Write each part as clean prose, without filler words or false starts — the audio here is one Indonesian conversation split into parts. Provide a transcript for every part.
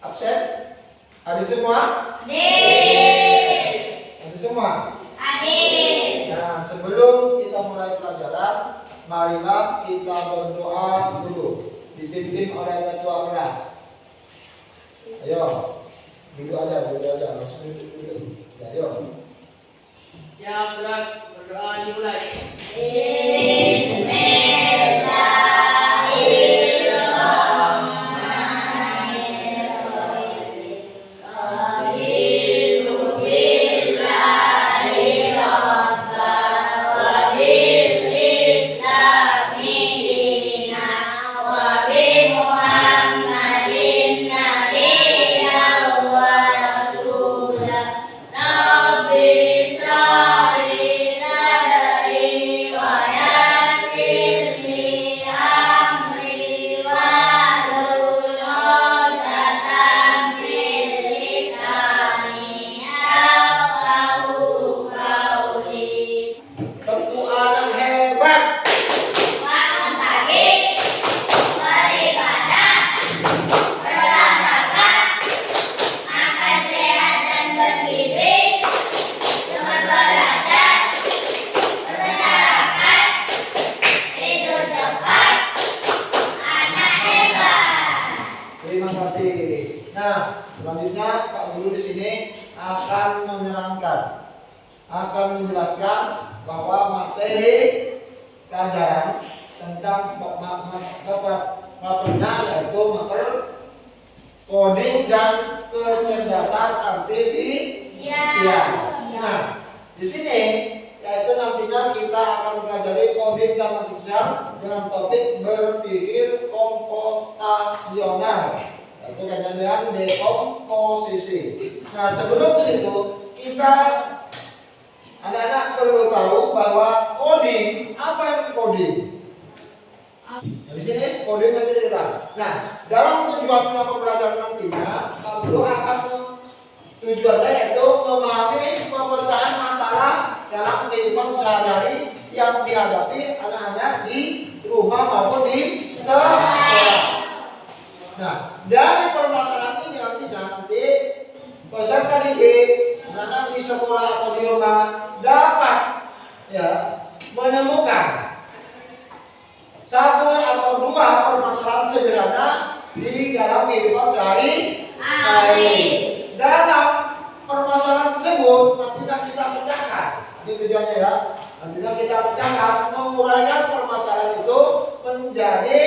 absen? Hadir semua? Hadir. Hadir semua? Hadir. Nah, sebelum kita mulai pelajaran, marilah kita berdoa dulu, dipimpin oleh ketua kelas. Ayo, duduk aja, langsung duduk. Ya, ayo. Siap, gerak, berdoa dimulai. Tepuk anak hebat. Bangun pagi, beribadah, berolahraga, makan sehat dan bergizi, cepat belajar, bermasyarakat, tidur cepat, anak hebat. Terima kasih. Nah, selanjutnya Pak Guru di sini akan menjelaskan bahwa materi pelajaran tentang materinya yaitu materi coding dan kecerdasan artifisial. Nah, di sini yaitu nantinya kita akan mempelajari coding dan artifisial dengan topik berpikir komputasional, yaitu kaitan dengan dekomposisi. Nah, sebelum itu kita anak-anak perlu tahu bahwa coding, apa yang coding? Nah, di sini coding nanti kita. Nah, dalam tujuan pembelajaran nantinya, Pak Guru akan tujuannya yaitu memahami pemecahan masalah dalam kehidupan sehari-hari yang dihadapi anak-anak di rumah maupun di sekolah. Nah, dari permasalahan ini nanti peserta didik, anak-anak di sekolah atau di rumah dapat menemukan satu atau dua permasalahan sederhana di dalam kehidupan sehari-hari. Dalam permasalahan tersebut nantinya kita pecahkan. Ini tujuannya ya. Nantinya kita pecahkan, menguraikan permasalahan itu menjadi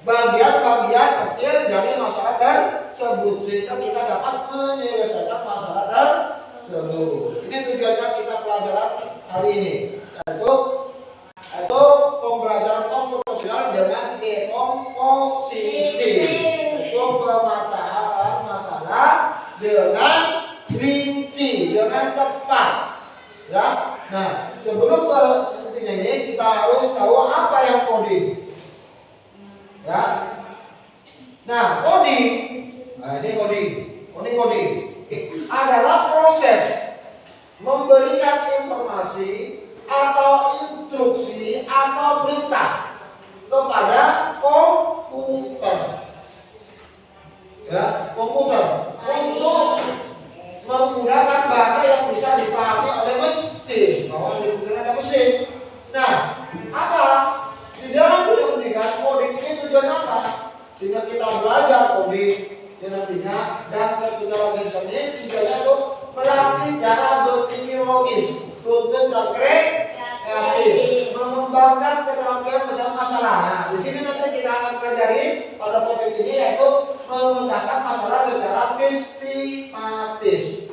bagian-bagian kecil dari masalah tersebut sehingga kita dapat menyelesaikan masalah tersebut. Ini tujuannya kita pelajaran hari ini, yaitu pembelajaran komputasional dengan dekomposisi, yaitu pemataan masalah dengan rinci, dengan tepat. Ya. Nah, sebelum intinya ini kita harus tahu apa yang coding. Ya. Nah, coding adalah proses memberikan informasi atau instruksi atau perintah kepada komputer. Ya, komputer untuk menggunakan bahasa yang bisa dipahami oleh mesin. Bahwa di komputer ada mesin. Nah, apa? Di dalam dunia pendidikan, coding ini tujuannya apa? Sehingga kita belajar coding nantinya, dan ketika belajar ini tujuannya untuk melatih cara berpikir logis, runtut dan kreatif, mengembangkan keterampilan mencari masalah. Nah, di sini nanti kita akan pelajari pada topik ini yaitu memecahkan masalah secara sistematis.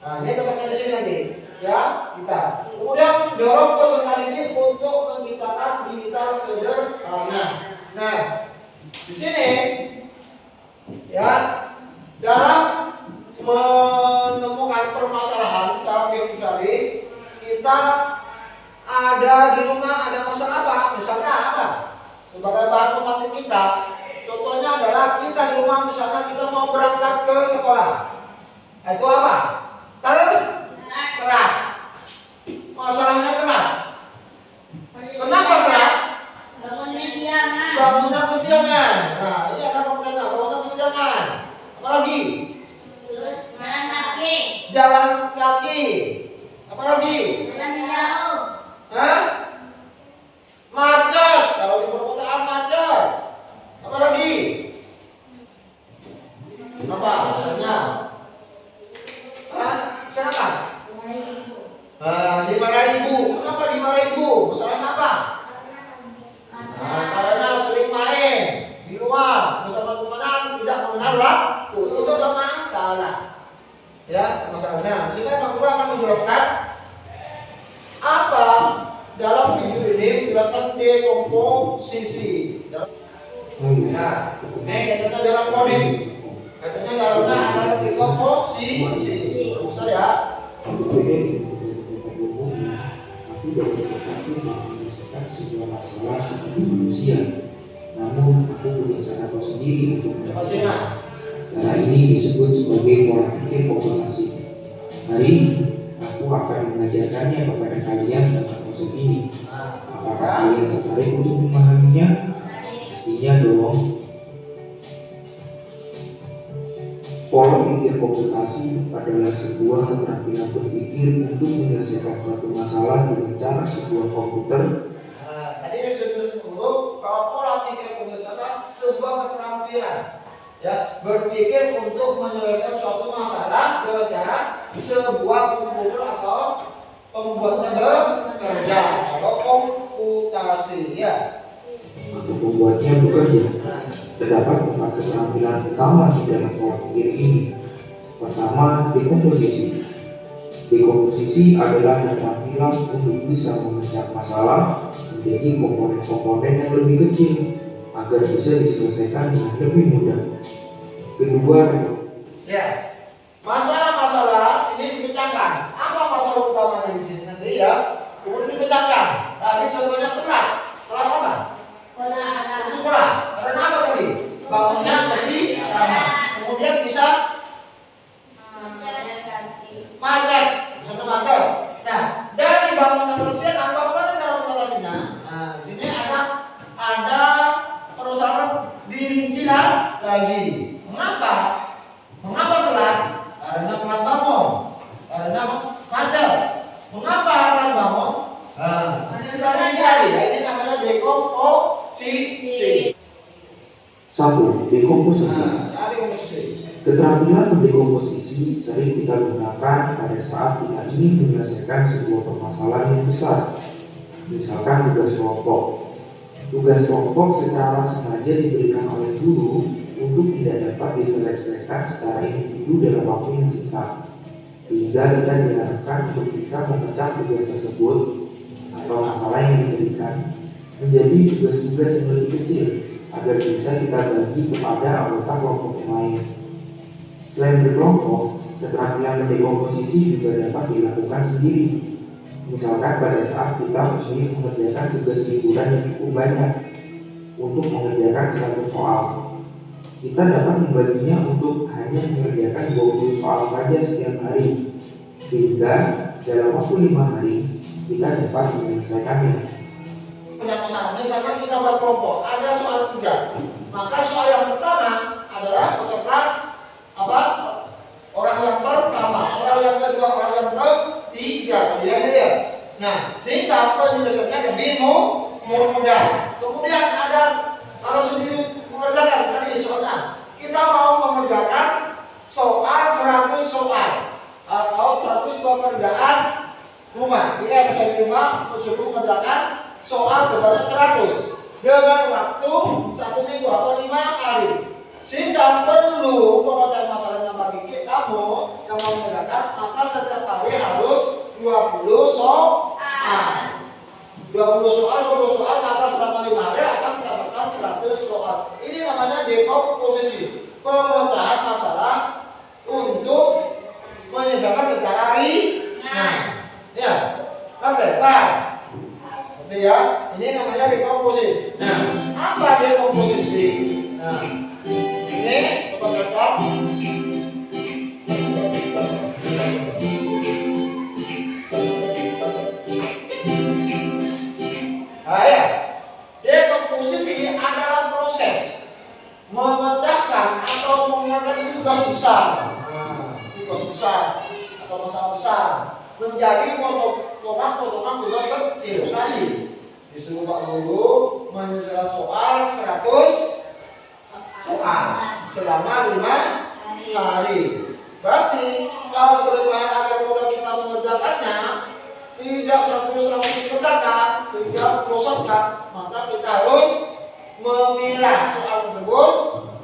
Nah, ini tempatnya di sini nanti. Ya, kita kemudian dorong peserta didik untuk menciptakan digital sederhana. Nah, di sini ya, dalam menemukan permasalahan dalam kehidupan sehari, kita ada di rumah ada masalah apa? Misalnya apa? Sebagai bahan pematik kita, contohnya adalah kita di rumah misalnya kita mau berangkat ke sekolah. Itu apa? Terat. Masalahnya terat. Kenapa terat? Bangunnya siangan. Bangunnya kesiangan. Nah, ini ada kompetensi Apa misalnya? Hah? Silakan. 5.000. Kenapa 5.000? Masalahnya apa? Karena sering main di luar bersama teman tidak mengenal waktu. Itu udah masalah. Ya, masalahnya. Sehingga Pak Guru akan menjelaskan apa dalam video ini, menjelaskan dekomposisi. Nah, ini katanya dalam coding. Katanya dalamnya ada dekomposisi. Bisa ya? Tapi dapat berpikir dan menyelesaikan sebuah masalah seperti manusia. Namun aku punya caraku sendiri untuk melakukan. Cara ini disebut sebagai pola pikir komputasi. Hari ini aku akan mengajarkannya kepada kalian tentang konsep ini. Apakah kalian tertarik untuk memahaminya? Pastinya dong. Pola pikir komputasi adalah sebuah keterampilan berpikir untuk menyelesaikan suatu masalah dengan cara sebuah komputer. Tadi yang sudah disebut dulu, kalau pola pikir komputasi adalah sebuah keterampilan, ya, berpikir untuk menyelesaikan suatu masalah dengan cara sebuah komputer atau pembuatnya bekerja atau komputasi, ya. Untuk membuatnya bekerja, terdapat 4 keterampilan utama di dalam pola pikir ini. Pertama, dekomposisi. Dekomposisi adalah keterampilan untuk bisa memecah masalah menjadi komponen-komponen yang lebih kecil agar bisa diselesaikan dengan lebih mudah. Kedua, Ya, masalah-masalah ini dipecahkan. Apa masalah utamanya di sini nanti ya? Kemudian dipecahkan. Tadi contohnya telat. Telat apa? Sekolah. Karena apa tadi? Bangunnya masih lama. Kemudian bisa macet. Bisa macet. Nah, dari bangunan kesian apa cara mengatasinya? Nah, di sini ada perusahaan dirinci lagi. Mengapa? Mengapa telat? Karena telat bangun. Karena macet. Mengapa telat bangun? Ini kita rinci lagi. Ini namanya dekomposisi. 1. Dekomposisi. Dekomposisi. Keterampilan mendekomposisi sering kita gunakan pada saat kita ingin menyelesaikan sebuah permasalahan yang besar. Misalkan tugas kelompok. Tugas kelompok secara sengaja diberikan oleh guru untuk tidak dapat diselesaikan secara individu dalam waktu yang singkat. Sehingga kita diharapkan untuk bisa memecah tugas tersebut atau masalah yang diberikan menjadi tugas-tugas yang lebih kecil agar bisa kita bagi kepada anggota kelompok yang lain. Selain berkelompok, keterampilan mendekomposisi juga dapat dilakukan sendiri. Misalkan pada saat kita ingin mengerjakan tugas liburan yang cukup banyak untuk mengerjakan 100 soal, kita dapat membaginya untuk hanya mengerjakan 20 soal saja setiap hari, sehingga dalam waktu 5 hari kita dapat menyelesaikannya. Misalkan kita buat kelompok, ada soal 3, maka soal yang pertama adalah peserta orang yang pertama, orang yang kedua, orang yang ketiga, ya. Nah, sehingga penyelesaiannya lebih mudah. Kemudian ada kalau sendiri mengerjakan tadi soalnya, kita mau mengerjakan soal 100 soal atau 100 pekerjaan rumah. Dia bisa di rumah suruh mengerjakan soal sebanyak 100 dengan waktu 1 minggu atau 5 hari. Sehingga perlu pemecahan masalahnya bagi kamu yang mau mengerjakan, maka setiap hari harus 20 soal. 20 soal, maka selama 5 hari akan mendapatkan 100 soal. Ini namanya dekomposisi, pemecahan masalah untuk menyelesaikan secara ringan. Ya, oke, Pak. Oke ya, ini namanya dekomposisi. Nah, apa dekomposisi? Nah, ini teman-teman. Ya, dekomposisi adalah proses memecahkan atau mengerjakan tugas besar, atau masalah besar menjadi potongan-potongan tugas kecil. Tadi disuruh Pak Guru menyelesaikan soal 100 soal selama 5 kali. Berarti kalau sudah bahan agar mudah kita mengerjakannya tidak 100% dikerjakan sehingga bosankan, maka kita harus memilah soal tersebut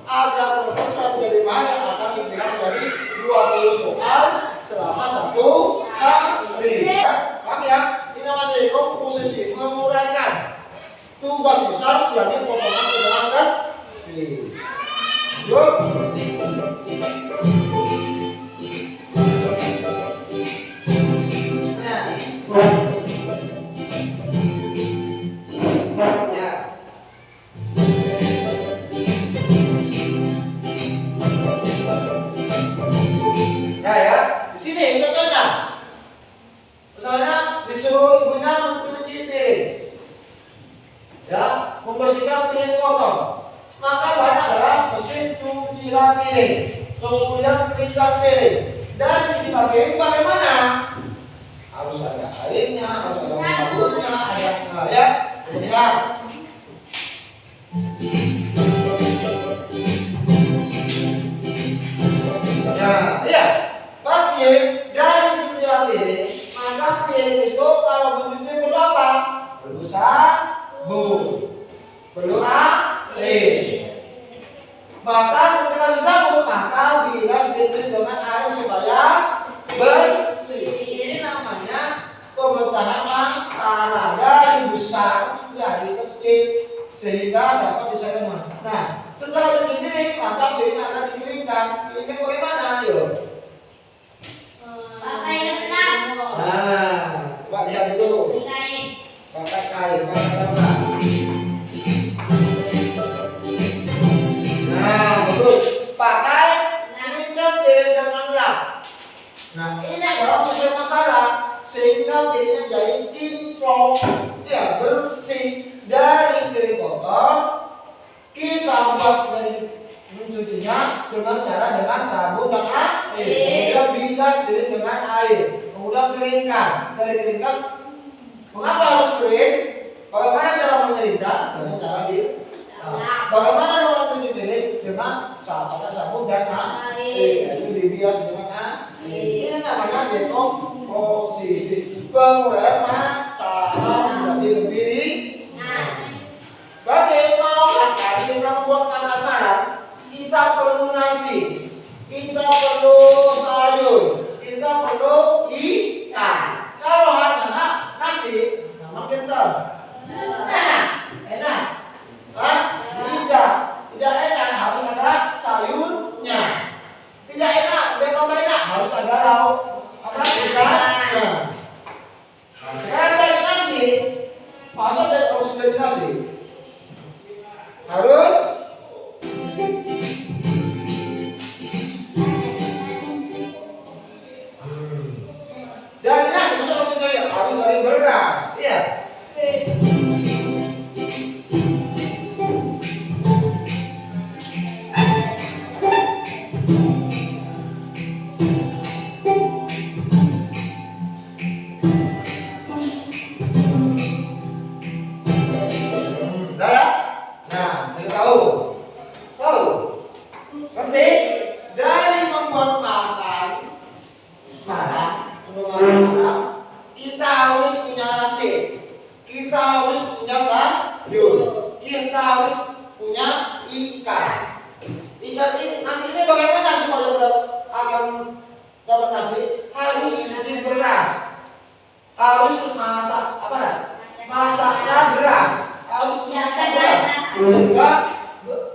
agar terselesai menjadi bahan yang akan dibilang dari 20 soal selama 1 hari. Paham ya? Ini namanya komposisi, menguraikan tugas besar menjadi potongan potongan kecil. Yuk. Ya, di sini contohnya. Misalnya disuruh ibunya mencuci piring, ya, membersihkan piring kotor. Maka banyak adalah mesin cucian piring, kemudian keringkan piring. Dan cucian piring bagaimana? Harus ada airnya, harus ada sabunnya, ada ya. Lihat. Ya, iya. Berarti dari cucian piring, maka piring itu kalau mencuci perlu apa? Perlu sabun, perlu air. Maka setelah disabun, maka bilas sedikit dengan air supaya bersih. Ini namanya pemecahan masalah dari besar jadi kecil sehingga dapat diselesaikan. Nah, setelah cuci piring, maka piring akan dikeringkan. Keringkan bagaimana? Yuk. Pakai lap. Nah, coba lihat dulu. Pakai kain, pakai lap. Nah, bagus. Pakai keringkan piring dengan lap. Nah, ini adalah penyelesaian masalah sehingga piringnya jadi kinclong, ya, bersih dari piring kotor. Kita buat dari mencucinya dengan sabun dan air. Kemudian bilas piring dengan air. Kemudian keringkan. Dari keringkan, mengapa harus kering? Bagaimana cara mengeringkan? Dengan cara bagaimana dengan cuci piring? Dengan sabun dan air. Itu dibilas dengan air. Ini namanya dekomposisi, penguraian masalah menjadi lebih ringan. Berarti mau makan, kita buat makan malam, kita perlu nasi, kita perlu sayur, kita perlu ikan. Kalau hanya nasi, nama kita enak, tidak enak, harus ada sayurnya. Tidak enak, bekal enak, harus ada lauk ikannya. Sekarang dari nasi, masuk dan harus dari nasi. Harus dari nasi, maksudnya harus dari beras, iya. Nah, kita tahu. Penting dari membuat makan malam, kita harus punya nasi, kita harus punya sayur, kita harus punya ikan. Ikan ini, nasi ini bagaimana supaya akan dapat nasi? Harus cuci beras, harus masak masaklah beras, harus masak beras sehingga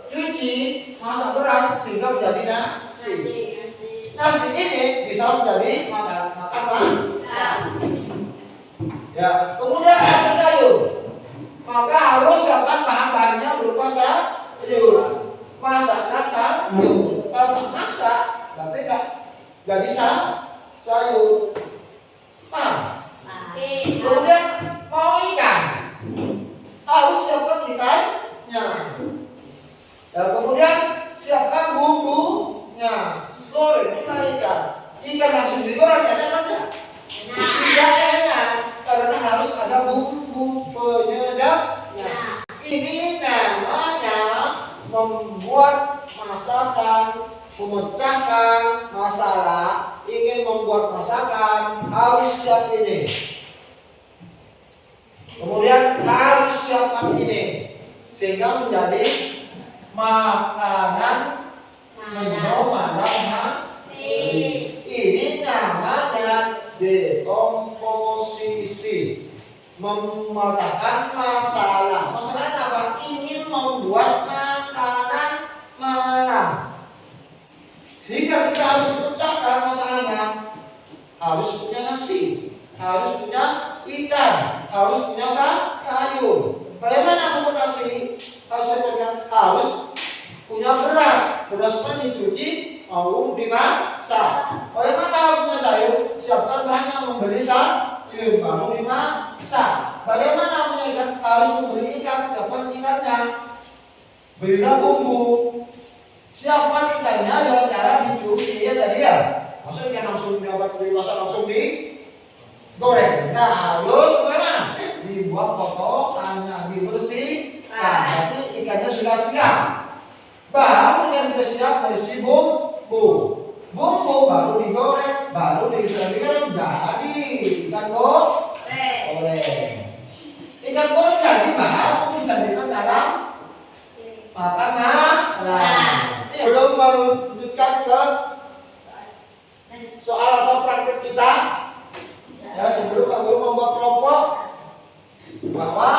cuci masak beras sehingga menjadi nasi. Nasi ini bisa menjadi makan. Ya, kemudian masak sayur, maka harus siapkan bahan-bahannya berupa sayur. Masaklah sayur. Kalau tak masak, berarti nggak bisa sayur. Kemudian mau ikan, harus siapkan ikannya. Ya, kemudian siapkan bumbunya. Gorenglah ikan. Ikan langsung digoreng enak enggak? Tidak enak karena harus ada bumbu penyedapnya. Ini namanya membuat masakan memecahkan masalah, ingin membuat masakan, harus siap ini. Kemudian harus siapkan ini sehingga menjadi makanan menu malam hari. Ini namanya dekomposisi. Memecahkan masalah. Masalahnya apa? Ingin membuat makanan malam. Sehingga kita harus memecahkan masalahnya. Harus punya nasi, harus punya ikan, harus punya sayur. Bagaimana membuat nasi? Harus punya beras. Berasnya dicuci, mau dimasak. Bagaimana punya sayur? Siapkan bahannya, membeli sayur, baru dimasak. Bagaimana punya ikan? Harus membeli ikan, siapkan ikannya. Belilah bumbu. Siapkan ikannya dengan cara dicuci ya tadi ya. Maksudnya langsung dapat dewasa langsung digoreng. Nah, harus bagaimana? Dibuat potongannya, dibersihkan. Berarti ikannya sudah siap. Baru ikan sudah siap, berisi bumbu. Bumbu baru digoreng, baru digoreng jadi ikan goreng. Ikan goreng jadi baru disajikan dalam makanan. Belum melanjutkan ke soal atau praktik kita. Ya, sebelum Pak Guru membuat kelompok bahwa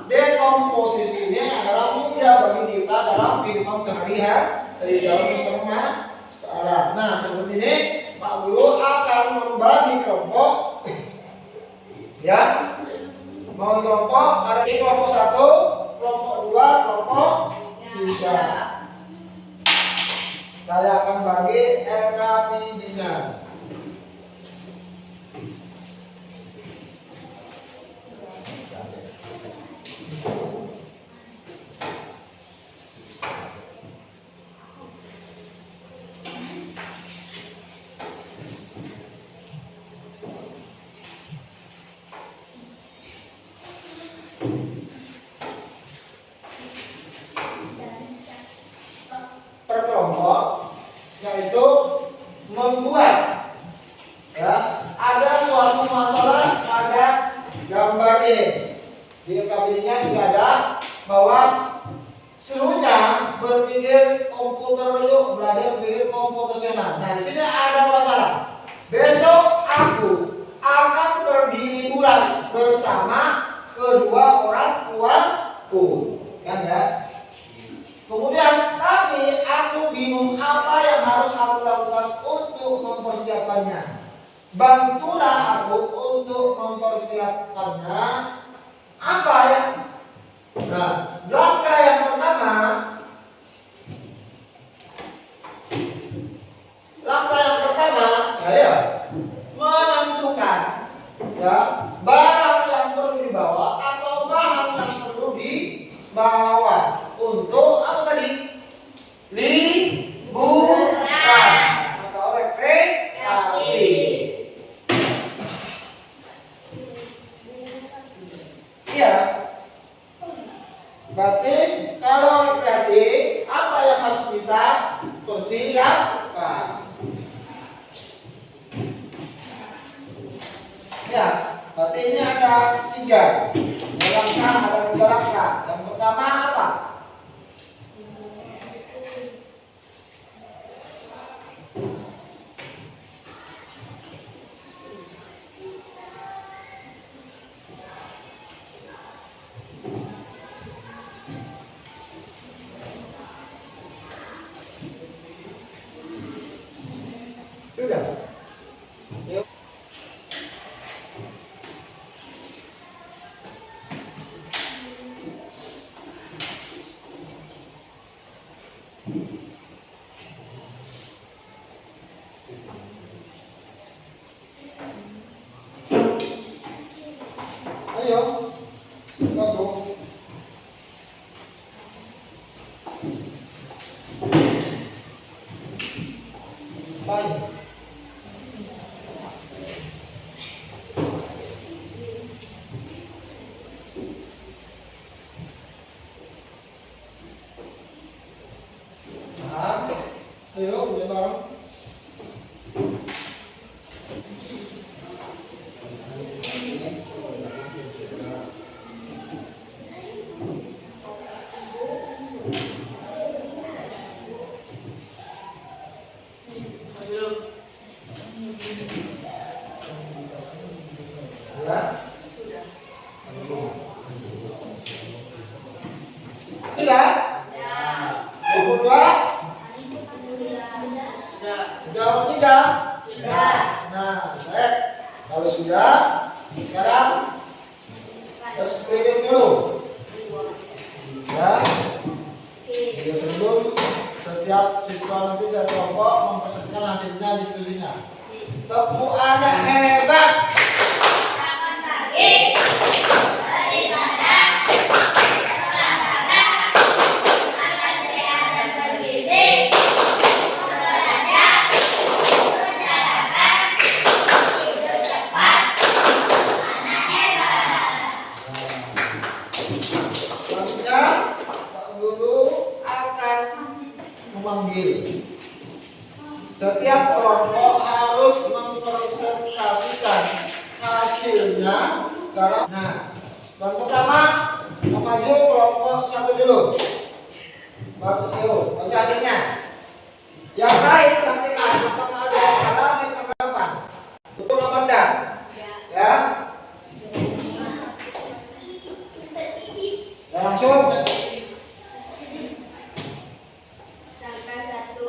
dekomposisi ini adalah mudah bagi kita dalam kehidupan sehari-hari dalam bersama masalah. Nah, sebelum ini Pak Guru akan membagi kelompok. Ya, mau kelompok ada di kelompok 1, kelompok 2, kelompok 3. Saya akan bagi LKPD-nya. Per kelompok yaitu membuat ya ada suatu masalah pada gambar ini. Di kabinetnya sudah ada bahwa seluruhnya berpikir komputer yuk, belajar berpikir komputasional. Nah, di sini ada masalah. Besok aku akan pergi liburan bersama kedua orang tuaku, kan ya? Kemudian, tapi aku bingung apa yang harus aku lakukan untuk mempersiapkannya. Bantulah aku untuk mempersiapkannya. Apa ya? Nah, langkah yang pertama, ya, menentukan ya barang yang perlu dibawa atau bahan yang perlu dibawa untuk apa tadi? Liburan atau rekreasi. Iya. Berarti kalau rekreasi apa yang harus kita persiapkan? Ya, berarti ini ada 3 langkah, ada 3 langkah. Yang pertama apa? Sudah. Yuk. Ayo, gabung. Baik. Paham? Ayo, udah bareng. Ayo. Ya. Sudah? Buku 2? Sudah. Jawab 3? Sudah. Nah, baik. Kalau sudah, sekarang tes reading dulu. Ya. Jadi sebelum setiap siswa nanti saya kelompok mempresentasikan hasilnya diskusinya. Tepuk anak hebat. Selamat pagi. Daripada olahraga akan sehat dan bergizi. Olahraga, berjalan, tidur cepat, anak hebat. Selanjutnya, Pak Guru akan memanggil. Setiap kelompok harus mempresentasikan hasilnya dalam. Nah, yang pertama maju kelompok 1 dulu. Baru ayo, baca hasilnya. Yang lain perhatikan apakah ada yang salah di tanggapan. Betul apa enggak? Ya. Ya, langsung. Langkah 1,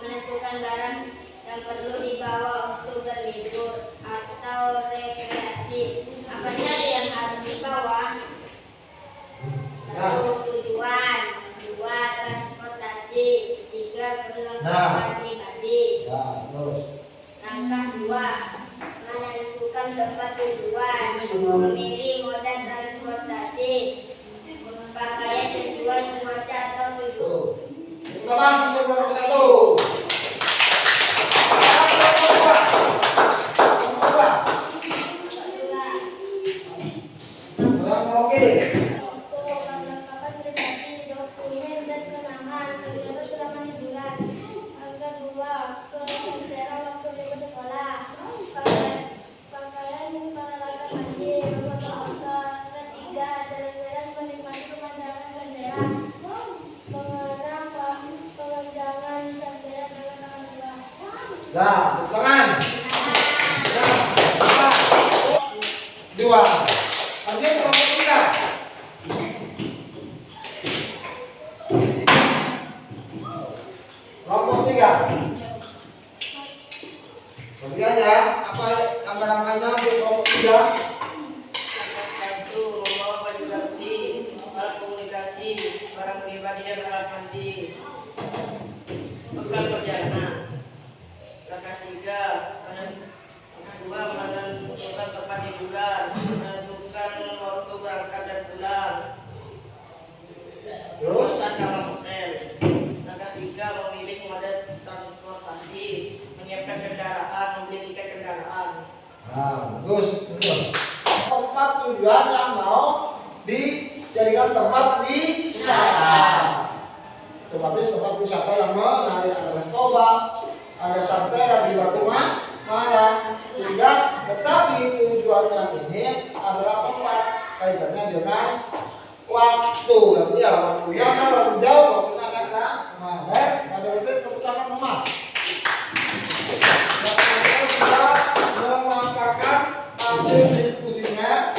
menentukan barang yang perlu dibawa untuk berlibur atau rekreasi. Apa saja yang harus dibawa? 1. Tujuan, 2. Transportasi, 3. Perlengkapan pribadi. Ya, terus. Langkah 2, menentukan tempat tujuan, memilih moda transportasi, pakaian sesuai cuaca atau tujuan. Tuh. Pertama, untuk kelompok 1. Oke. Perlengkapan pribadi, dokumen dan kenangan, kegiatan selama liburan. Angka 2, kegiatan waktu libur sekolah. Pakaian peralatan mandi, foto-foto. Angka 3, jalan-jalan menikmati pemandangan bandara. Mengenang pemandangan sambil tangan 2. Nah, tepuk tangan. Dua. Lanjut kelompok 3. Kelompok 3. Perhatikan ya, apa langkah-langkahnya untuk kelompok 3? Langkah 1, membawa baju ganti, alat komunikasi, barang pribadi dan alat mandi. Bekal perjalanan. Langkah 3, langkah 2, menentukan tempat hiburan, menentukan waktu berangkat dan pulang. Terus, Kamar hotel. Langkah 3, memilih moda transportasi, menyiapkan kendaraan, membeli tiket kendaraan. nah, terus. Tempat tujuan yang mau dijadikan tempat wisata. Otomatis tempat wisata yang menarik ada restoba, ada santera di Batu Marang, sehingga tetapi tujuannya ini adalah tempat kaitannya dengan waktu. Berarti ya waktunya kan waktu jauh, waktunya akan baik. Pada waktu itu tepuk tangan semua. Dan kita sudah memaparkan hasil diskusinya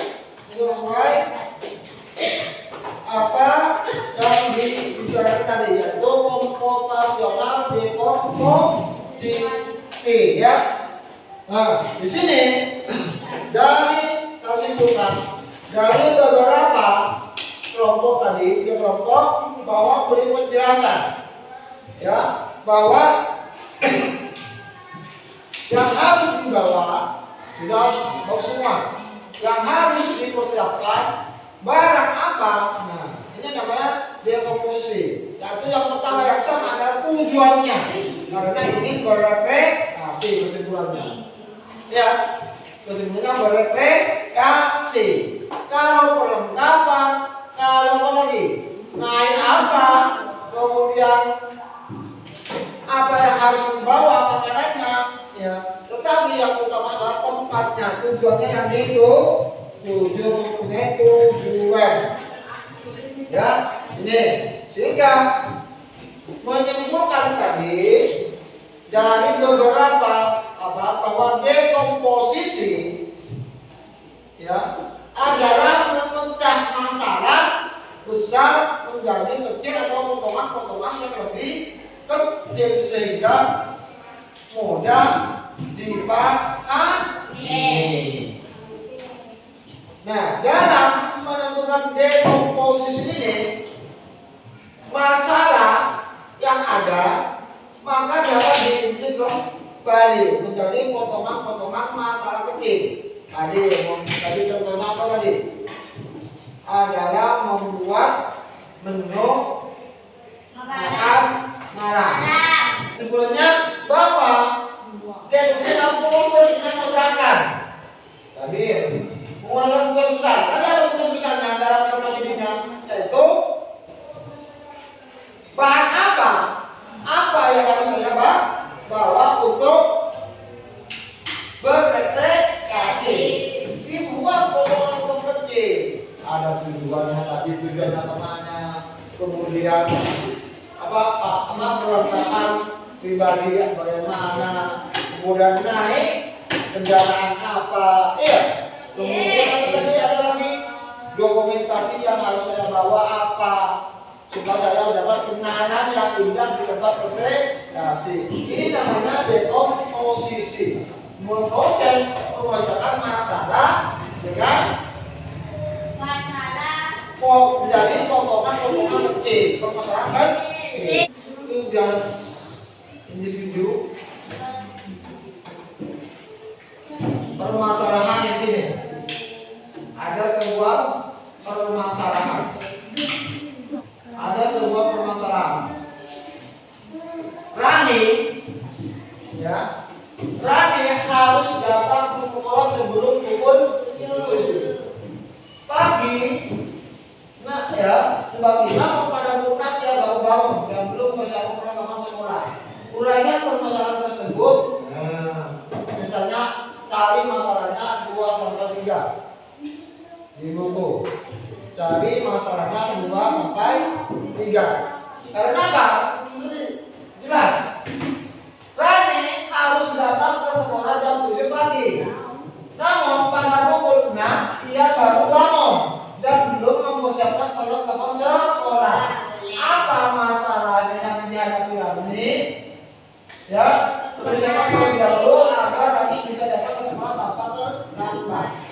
sesuai apa yang dibicarakan tadi, yaitu komputasional dekomposisi ya. Nah, di sini dari saya simpulkan dari beberapa kelompok tadi, tiga kelompok bahwa beri penjelasan ya bahwa yang harus dibawa sudah bawa semua, yang harus dipersiapkan barang apa. Nah, ini namanya dekomposisi. Yaitu yang pertama yang sama adalah tujuannya, karena ingin berrekreasi kesimpulannya. Ya, kesimpulannya berrekreasi. Kalau perlengkapan, kalau apa lagi? Naik apa? Kemudian apa harus membawa makanannya, ya. Tetapi yang utama adalah tempatnya, tujuannya yang itu mempunyai tujuan. Ya, ini sehingga menyimpulkan tadi dari beberapa bahwa dekomposisi ya adalah memecah masalah besar menjadi kecil atau potongan-potongan yang lebih kecil sehingga mudah dipahami. Nah, dalam menentukan dekomposisi ini masalah yang ada maka dapat dirinci kembali menjadi potongan-potongan masalah kecil. Tadi contohnya apa tadi? Adalah membuat menu makan malam. Sebenarnya bahwa dalam proses mengerjakan tadi menggunakan tugas besar. Tadi apa tugas besarnya dalam perkembangannya? Yaitu bahan apa? Apa yang harus saya bawa untuk berrekreasi? Dibuat potongan kecil. Ada tujuannya tadi, tujuannya kemana? Kemudian perlengkapan pribadi bagaimana? Kemudian naik kendaraan apa? Iya. Kemudian tadi ada lagi dokumentasi yang harus saya bawa apa? Supaya saya dapat kenangan yang indah di tempat rekreasi. Ini namanya dekomposisi. Memproses memecahkan masalah dengan menjadi potongan-potongan kecil. Permasalahan tugas individu. Permasalahan di sini ada sebuah permasalahan. Ada sebuah permasalahan. Rani harus datang ke sekolah sebelum pukul 7 pagi. Nah ya, bagi namun pada punak ya baru bangun dan belum bersama perlengkapan sekolah. Uraian permasalahan tersebut. Misalnya tadi masalahnya 2 sampai 3 di buku. Jadi masalahnya 2 sampai 3. Karena apa? Jelas. Rani harus datang ke sekolah jam 7 pagi. Namun pada pukul 6 ia baru bangun dan belum mempersiapkan perlengkapan sekolah. Apa masalahnya yang dihadapi Rani? Ya, persiapkan terlebih dahulu agar Rani bisa datang ke sekolah tanpa terlambat.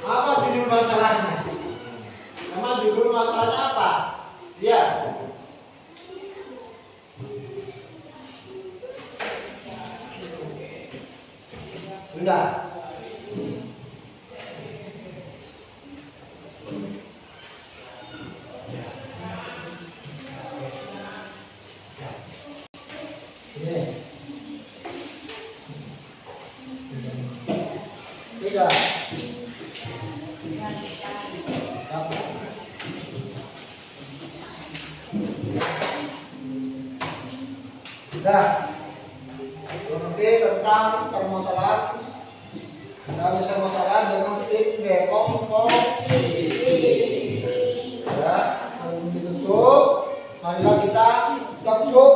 Apa judul masalahnya? Nama judul masalahnya apa? Ya. Sudah. Ini. Tiga. Sudah. Nanti tentang permasalahan dengan step dekomposisi. Ya, sebelum ditutup, marilah kita tepuk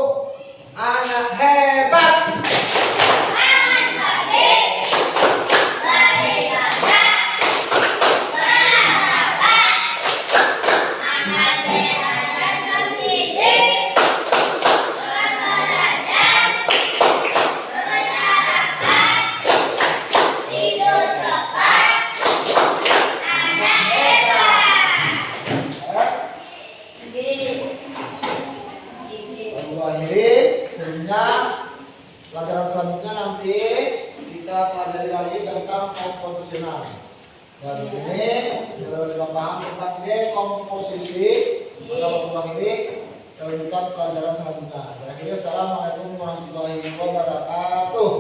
anak hebat. Dari sini sudah paham tentang dekomposisi. Maka pulang ini kita lanjutkan pelajaran selanjutnya. Akhirnya assalamualaikum warahmatullahi wabarakatuh.